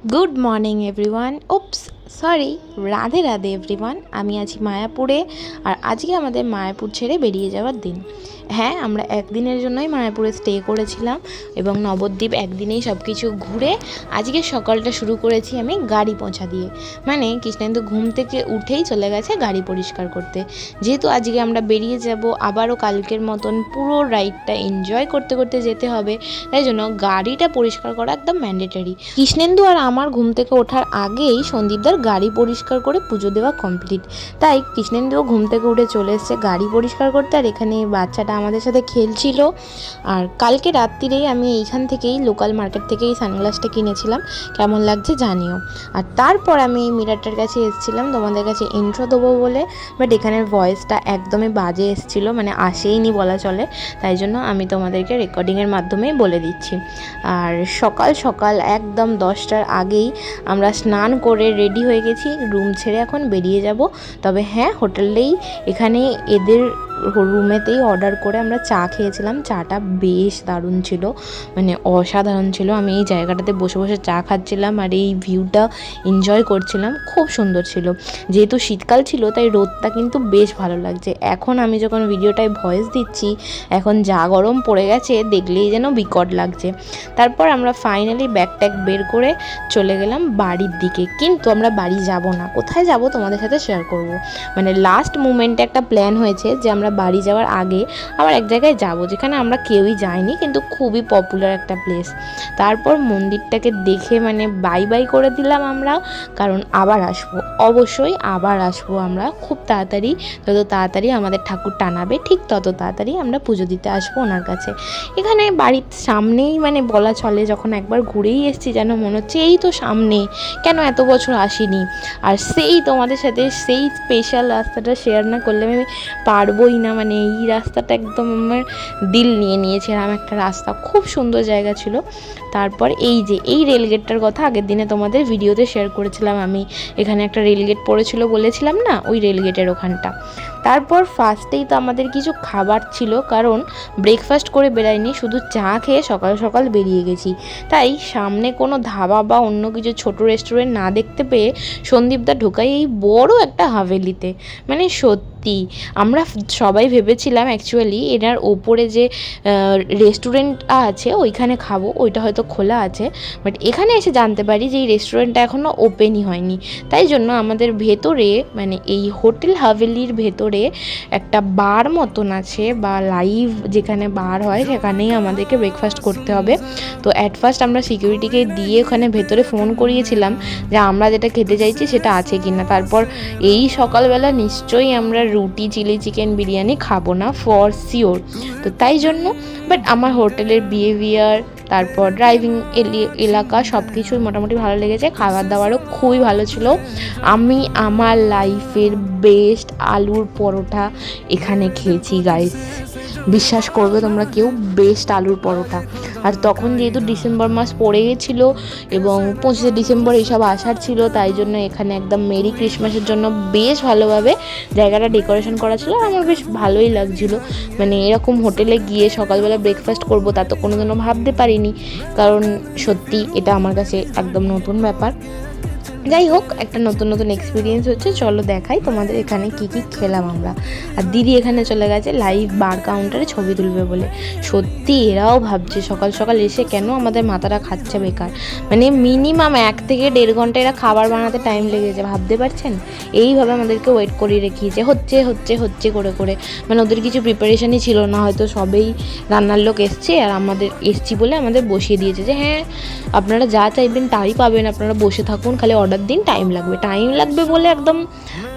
Good morning everyone. Oops, sorry, Radhe Radhe everyone. আমি আছি মায়াপুরে, আর আজকে আমাদের মায়াপুর ছেড়ে বেরিয়ে যাওয়ার দিন। হ্যাঁ, আমরা একদিনের জন্যই মায়াপুরে স্টে করেছিলাম এবং নবদ্বীপ একদিনেই সব কিছু ঘুরে আজকে সকালটা শুরু করেছি আমি গাড়ি পোঁছা দিয়ে। মানে কৃষ্ণেন্দু ঘুম থেকে উঠেই চলে গেছে গাড়ি পরিষ্কার করতে। যেহেতু আজকে আমরা বেরিয়ে যাব, আবারও কালকের মতন পুরো রাইডটা এনজয় করতে করতে যেতে হবে, তাই জন্য গাড়িটা পরিষ্কার করা একদম ম্যান্ডেটরি। কৃষ্ণেন্দু আর আমার ঘুম থেকে ওঠার আগেই সন্দীপদার গাড়ি পরিষ্কার করে পুজো দেওয়া কমপ্লিট। তাই কৃষ্ণেন্দুও ঘুম থেকে উঠে চলে এসছে গাড়ি পরিষ্কার করতে, আর এখানে বাচ্চাটা আমাদের সাথে খেলছিল। আর কালকে রাত্রিরেই আমি এইখান থেকেই লোকাল মার্কেট থেকেই সানগ্লাসটা কিনেছিলাম, কেমন লাগছে জানিও। আর তারপর আমি এই মিরারটার কাছে এসেছিলাম তোমাদের কাছে ইন্ট্রো দেবো বলে, বাট এখানের ভয়েসটা একদমই বাজে এসেছিলো, মানে আসেইনি বলা চলে, তাই জন্য আমি তোমাদেরকে রেকর্ডিংয়ের মাধ্যমেই বলে দিচ্ছি। আর সকাল সকাল একদম 10টার আগেই আমরা স্নান করে রেডি হয়ে গেছি, রুম ছেড়ে এখন বেরিয়ে যাব। তবে হ্যাঁ, হোটেলেই এখানে এদের রুমেতেই অর্ডার করে আমরা চা খেয়েছিলাম। চাটা বেশ দারুণ ছিল, মানে অসাধারণ ছিল। আমি এই জায়গাটাতে বসে বসে চা খাচ্ছিলাম আর এই ভিউটা এনজয় করছিলাম, খুব সুন্দর ছিল। যেহেতু শীতকাল ছিল তাই রোদটা কিন্তু বেশ ভালো লাগছে। এখন আমি যখন ভিডিওটায় ভয়েস দিচ্ছি, এখন যা গরম পড়ে গেছে দেখলেই যেন বিকট লাগছে। তারপর আমরা ফাইনালি ব্যাগ ট্যাগ বের করে চলে গেলাম বাড়ির দিকে। কিন্তু আমরা বাড়ি যাব না, কোথায় যাব তোমাদের সাথে শেয়ার করব। মানে লাস্ট মুমেন্টে একটা প্ল্যান হয়েছে যে আমরা বাড়ি যাওয়ার আগে আবার এক জায়গায় যাব, যেখানে আমরা কেউই যাইনি, কিন্তু খুবই পপুলার একটা প্লেস। তারপর মন্দিরটাকে দেখে মানে বাই বাই করে দিলাম আমরা, কারণ আবার আসবো, অবশ্যই আবার আসবো আমরা খুব তাড়াতাড়ি। যত তাড়াতাড়ি আমাদের ঠাকুর টানাবে ঠিক তত তাড়াতাড়ি আমরা পুজো দিতে আসবো ওনার কাছে। এখানে বাড়ির সামনেই মানে বলা চলে, যখন একবার ঘুরেই এসেছি যেন মনে হচ্ছে এই তো সামনে, কেন এত বছর আসিনি। আর সেই তোমাদের সাথে সেই স্পেশাল রাস্তাটা শেয়ার না করলে আমি পারবোই না। মানে এই রাস্তাটা একদম আমার দিল নিয়ে নিয়েছে, এরকম একটা রাস্তা, খুব সুন্দর জায়গা ছিল। তারপর এই যে এই রেলগেটটার কথা আগের দিনে তোমাদের ভিডিওতে শেয়ার করেছিলাম আমি, এখানে একটা রেলগেট পড়েছিল বলেছিলাম না, ওই রেলগেটের ওখানটা। তারপর ফার্স্টেই তো আমাদের কিছু খাবার ছিল, কারণ ব্রেকফাস্ট করে বেরাইনি, শুধু চা খেয়ে সকাল সকাল বেরিয়ে গেছি। তাই সামনে কোনো ধাবা বা অন্য কিছু ছোট রেস্টুরেন্ট না দেখতে পেয়ে সন্দীপদা ঢোকাই এই বড় একটা হাভেলিতে। মানে সত্যি আমরা সবাই ভেবেছিলাম অ্যাকচুয়ালি এনার ওপরে যে রেস্টুরেন্ট আছে ওইখানে খাবো, ওইটা হয়তো খোলা আছে, বাট এখানে এসে জানতে পারি যে এই রেস্টুরেন্টটা এখনও ওপেনই হয়নি। তাই জন্য আমাদের ভেতরে, মানে এই হোটেল হাভেলির ভেতরে একটা বার মতন আছে, বা লাইভ যেখানে বার হয় সেখানেই আমাদেরকে ব্রেকফাস্ট করতে হবে। তো অ্যাট ফার্স্ট আমরা সিকিউরিটিকে দিয়ে ওখানে ভেতরে ফোন করিয়েছিলাম যে আমরা যেটা খেতে চাইছি সেটা আছে কি না। তারপর এই সকালবেলা নিশ্চয়ই আমরা রুটি, চিলি চিকেন, বিরিয়ানি খাবো না ফর শিওর। তো তাই জন্য বাট আমার হোটেলের বিহেভিয়ার, তারপর ড্রাইভিং এলাকা সব কিছুই মোটামুটি ভালো লেগেছে। খাবার দাবারও খুবই ভালো ছিল। আমি আমার লাইফের বেস্ট আলুর পরোটা এখানে খেয়েছি গাইস, বিশ্বাস করবে তোমরা কেউ, বেস্ট আলুর পরোটা। আর তখন যেহেতু ডিসেম্বর মাস পড়ে গেছিলো এবং 25শে ডিসেম্বর এইসব আসার ছিল, তাই জন্য এখানে একদম মেরি ক্রিসমাসের জন্য বেশ ভালোভাবে জায়গাটা ডেকোরেশন করা ছিল। আর আমার বেশ ভালোই লাগছিলো। মানে এরকম হোটেলে গিয়ে সকালবেলা ব্রেকফাস্ট করবো তা তো কোনোদিনও ভাবতে পারিনি, কারণ সত্যি এটা আমার কাছে একদম নতুন ব্যাপার। যাই হোক, একটা নতুন নতুন এক্সপিরিয়েন্স হচ্ছে। চলো দেখাই তোমাদের এখানে কি কি খেলাম আমরা। আর দিদি এখানে চলে গেছে লাইভ বার কাউন্টারে ছবি তুলবে বলে। সত্যি এরাও ভাবছে সকাল সকাল এসে কেন আমাদের মাথাটা খাচ্ছে বেকার। মানে মিনিমাম 1 থেকে 1.5 ঘন্টা এরা খাবার বানাতে টাইম লেগেছে, ভাবতে পারছেন। এইভাবে আমাদেরকে ওয়েট করিয়ে রেখেছে, হচ্ছে হচ্ছে হচ্ছে করে করে। মানে ওদের কিছু প্রিপারেশনই ছিল না, হয়তো সবেই রান্নার লোক এসছে আর আমাদের এসছি বলে আমাদের বসিয়ে দিয়েছে যে হ্যাঁ আপনারা যা চাইবেন তাই পাবেন, আপনারা বসে থাকুন, খালি অর্ডার দিন, টাইম লাগবে বলে একদম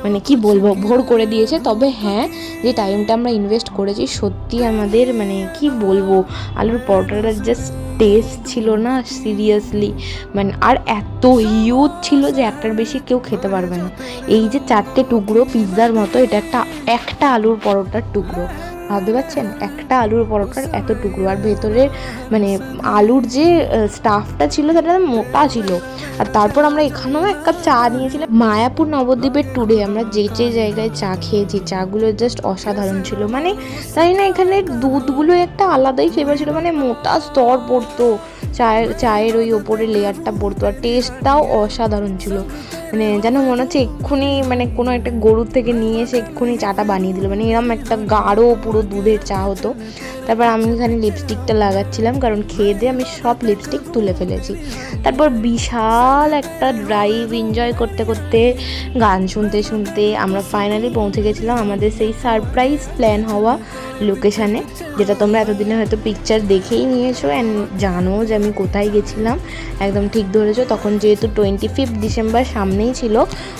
মানে কি বলবো ভোর করে দিয়েছে। তবে হ্যাঁ, যে টাইমটা আমরা ইনভেস্ট করেছি সত্যি আমাদের মানে কি বলবো, আলুর পরোটাটা জাস্ট টেস্ট ছিল না সিরিয়াসলি। মানে আর এত হিউজ ছিল যে একটার বেশি কেউ খেতে পারবে না। এই যে 4টে টুকরো পিৎজার মতো, এটা একটা আলুর পরোটার টুকরো, ভাবতে পারছেন, একটা আলুর পরোটার এত টুকরো, আর ভেতরের মানে আলুর যে স্টাফটা ছিল সেটা মোটা ছিল। আর তারপর আমরা এখানেও এক কাপ চা নিয়েছিলাম। মায়াপুর নবদ্বীপের ট্যুরে আমরা যে যে জায়গায় চা খেয়েছি, চাগুলো জাস্ট অসাধারণ ছিল। মানে তাই না, এখানে দুধগুলো একটা আলাদাই ফ্লেভার ছিল, মানে মোটা স্তর পড়তো চায়ের ওই ওপরে লেয়ারটা পড়তো, আর টেস্টটাও অসাধারণ ছিল। মানে যেন মনে হচ্ছে এক্ষুনি মানে কোনো একটা গরুর থেকে নিয়ে এসে এক্ষুনি চাটা বানিয়ে দিল, মানে এরকম একটা গাঢ় পুরো দুধের চা হতো। তারপর আমি এখানে লিপস্টিকটা লাগাচ্ছিলাম, কারণ খেয়ে দিয়ে আমি সব লিপস্টিক তুলে ফেলেছি। তারপর বিশাল একটা ড্রাইভ এনজয় করতে করতে, গান শুনতে শুনতে আমরা ফাইনালি পৌঁছে গেছিলাম আমাদের সেই সারপ্রাইজ প্ল্যান হওয়া লোকেশানে, যেটা তোমরা এতদিনে হয়তো পিকচার দেখেই নিয়েছো অ্যান্ড জানো যে আমি কোথায় গেছিলাম। একদম ঠিক ধরেছো, তখন যেহেতু 25 ডিসেম্বর সামনেই ছিল,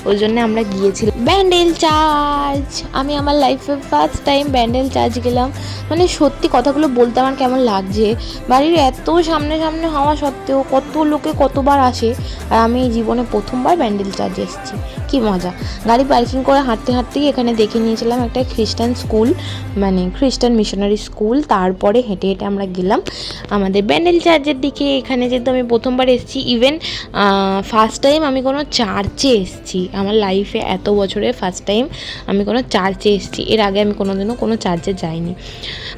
ওই জন্য আমরা গিয়েছিলাম ব্যান্ডেল চার্চ। আমি আমার লাইফে ফার্স্ট টাইম ব্যান্ডেল চার্চ গেলাম। মানে সত্যি কথাগুলো বলতে আমার কেমন লাগছে, বাড়ির এত সামনে সামনে হওয়া সত্ত্বেও কত লোকে কতবার আসে, আর আমি জীবনে প্রথমবার ব্যান্ডেল চার্চ এসেছি। কি মজা! গাড়ি পার্কিং করে হাঁটতে হাঁটতেই এখানে দেখে নিয়েছিলাম একটা খ্রিস্টান স্কুল, মানে খ্রিস্টান মিশনারি স্কুল। তারপরে হেঁটে হেঁটে আমরা গেলাম আমাদের ব্যান্ডেল চার্চের দিকে। এখানে যেহেতু আমি প্রথমবার এসেছি, ইভেন ফার্স্ট টাইম আমি কোনো চার্চে এসেছি আমার লাইফে, এত বছরে ফার্স্ট টাইম আমি কোনো চার্চে এসেছি। এর আগে আমি কোনোদিনও কোনো চার্চে যাইনি।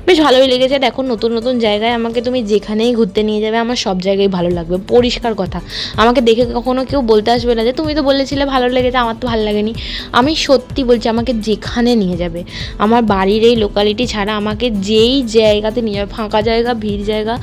বেশ ভালোই লেগেছে। দেখো, নতুন নতুন জায়গায় আমাকে তুমি যেখানেই ঘুরতে নিয়ে যাবে আমার সব জায়গায় ভালো লাগবে। পরিষ্কার কথা, আমাকে দেখে কখনো কেউ বলতে আসবে না যে তুমি তো বলেছিলে ভালো লেগেছে, আমার তো ভালো লাগেনি। আমি সত্যি বলছি, আমাকে যেখানে নিয়ে যাবে, আমার বাড়ির এই লোকালিটি ছাড়া আমাকে যেই জায়গাতে নিয়ে যাবে, ফাঁকা জায়গা, ভিড় জায়গা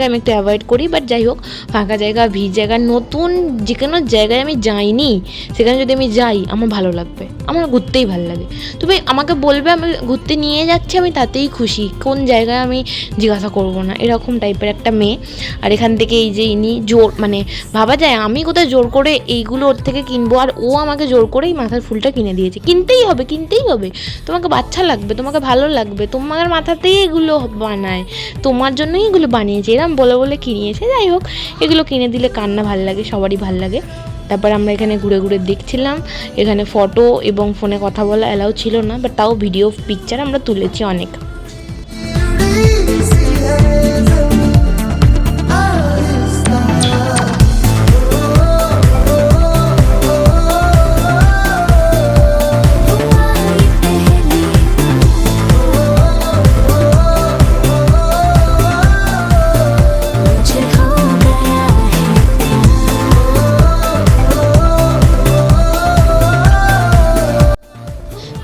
আমি একটু অ্যাভয়েড করি, বাট যাই হোক, ফাঁকা জায়গা, ভিড় জায়গা, নতুন যে কোনো জায়গায় আমি যাইনি সেখানে যদি আমি যাই আমার ভালো লাগবে, আমার ঘুরতেই ভালো লাগে। তবে আমাকে বলবে আমি ঘুরতে নিয়ে যাচ্ছি, আমি তাতেই খুশি, কোন জায়গায় আমি জিজ্ঞাসা করবো না, এরকম টাইপের একটা মেয়ে। আর এখান থেকে এই যে ইনি জোর, মানে ভাবা যায় আমি কোথায় জোর করে এইগুলো ওর থেকে কিনবো, আর ও আমাকে জোর করেই মাথার ফুলটা কিনে দিয়েছে। কিনতেই হবে, তোমাকে বাচ্চা লাগবে, তোমাকে ভালো লাগবে, তোমার মাথাতেই এগুলো বানায়, তোমার জন্যই এগুলো বানিয়েছে, এরম বলে বলে কিনিয়েছে। যাই হোক, এগুলো কিনে দিলে কান্না ভাল লাগে, সবারই ভাল লাগে। তারপর আমরা এখানে ঘুরে ঘুরে দেখছিলাম। এখানে ফটো এবং ফোনে কথা বলা অ্যালাউ ছিল না, বাট তাও ভিডিও পিকচার আমরা তুলেছি অনেক।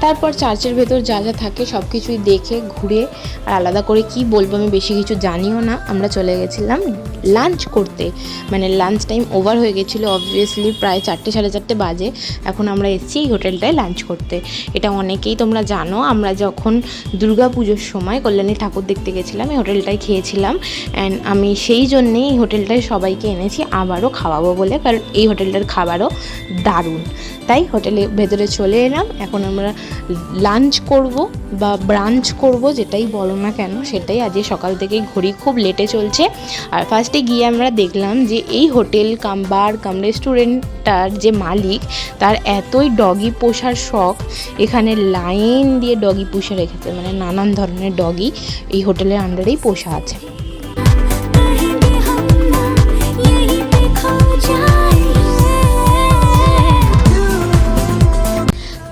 তারপর চার্চের ভেতর যা যা থাকে সব কিছুই দেখে ঘুরে, আর আলাদা করে কি বলবো, আমি বেশি কিছু জানিও না। আমরা চলে গেছিলাম লাঞ্চ করতে, মানে লাঞ্চ টাইম ওভার হয়ে গেছিলো অবভিয়াসলি, প্রায় 4টে সাড়ে 4টে বাজে। এখন আমরা এসেছি এই হোটেলটায় লাঞ্চ করতে। এটা অনেকেই তোমরা জানো, আমরা যখন দুর্গা পুজোর সময় কল্যাণী ঠাকুর দেখতে গেছিলাম এই হোটেলটায় খেয়েছিলাম, অ্যান্ড আমি সেই জন্যেই এই হোটেলটায় সবাইকে এনেছি আবারও খাওয়াবো বলে, কারণ এই হোটেলটার খাবারও দারুণ। তাই হোটেলের ভেতরে চলে এলাম। এখন আমরা লাঞ্চ করব বা ব্রাঞ্চ করব, যেটাই বলো না কেন, সেটাই। আজকে সকাল থেকেই ঘড়ি খুব লেটে চলছে। আর ফার্স্টে গিয়ে আমরা দেখলাম যে এই হোটেল কাম বার কাম রেস্টুরেন্টটার যে মালিক, তার এতই ডগি পোষার শখ, এখানে লাইন দিয়ে ডগি পুষে রেখেছে, মানে নানান ধরনের ডগি এই হোটেলের আন্ডারেই পোষা আছে।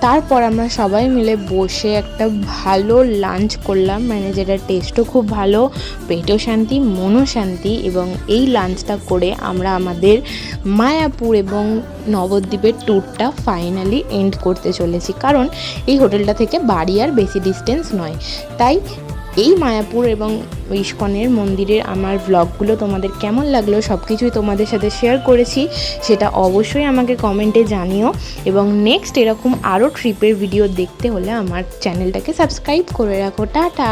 তারপর আমরা সবাই মিলে বসে একটা ভালো লাঞ্চ করলাম, মানে যেটার টেস্টও খুব ভালো, পেটও শান্তি, মনও শান্তি। এবং এই লাঞ্চটা করে আমরা আমাদের মায়াপুর এবং নবদ্বীপের ট্যুরটা ফাইনালি এন্ড করতে চলেছি, কারণ এই হোটেলটা থেকে বাড়ি আর বেশি ডিস্টেন্স নয়। তাই এই মায়াপুর এবং ইস্কনের মন্দিরের আমার ব্লগগুলো তোমাদের কেমন লাগলো সব কিছুই তোমাদের সাথে শেয়ার করেছি, সেটা অবশ্যই আমাকে কমেন্টে জানিও। এবং নেক্সট এরকম আরও ট্রিপের ভিডিও দেখতে হলে আমার চ্যানেলটাকে সাবস্ক্রাইব করে রাখো। টাটা।